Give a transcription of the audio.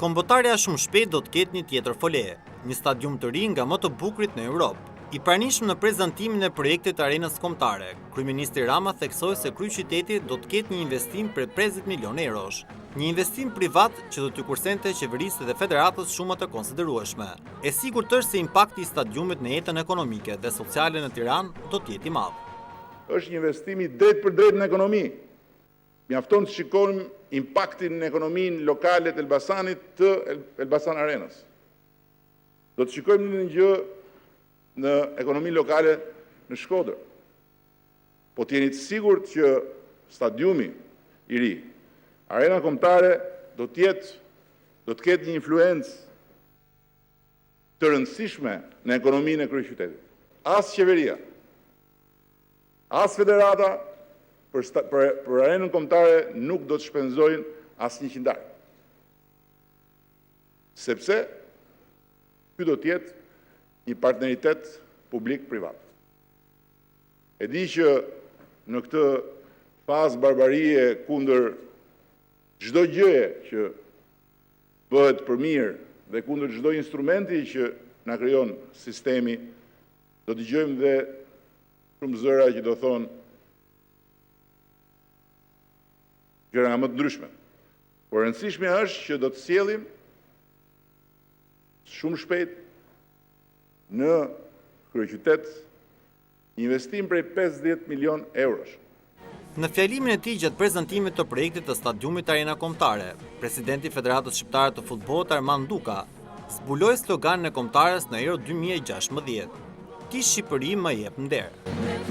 Kombëtarja shumë shpejt do të ketë një tjetër fole, një stadium të ri nga më të bukurit në Europë. I pranishëm në prezantimin e projektit të arenës kombëtare, kryeministri Rama theksoi se kryeqyteti do të ketë një investim për 50 milion eurosh, një investim privat që do t'ju kursente qeverisë dhe federatës shumë të konsiderueshme. E sigurt është se impakti i stadiumit në jetën ekonomike dhe sociale në Tiranë do të jetë i madh. Është një investim i drejt për drejt në ekonomi. Mjafton të shikojmë impaktin në ekonominë lokale të Elbasanit të Elbasan Arenës. Do të shikojmë një gjë në ekonomi lokale në Shkodër. Po t'jeni të sigurt që stadiumi i ri, arena kombëtare do të ketë një influencë të rëndësishme në ekonominë e kryeqytetit. As qeveria, as federata për arenën kombëtare nuk do të shpenzojnë as një qindar. Sepse ky do të jetë një partneritet publik-privat. E di që në këtë fazë barbarie kundër çdo gjëje që bëhet për mirë dhe kundër çdo instrumenti që na krijon sistemi, do të dëgjojmë dhe shumë zëra që do thonë gjëra nga më të ndryshme. Por rëndësishme është që do të sjellim shumë shpejt në kryeqytet investim prej 50 milion eurosh. Në fjalimin e tij gjatë prezantimit të projektit të stadiumit Arena Kombëtare, presidenti i Federatës Shqiptare të Futbollit Armand Duka zbuloi sloganin e kombëtares në Euro 2016. Ti Shqipëri më jep nder. Let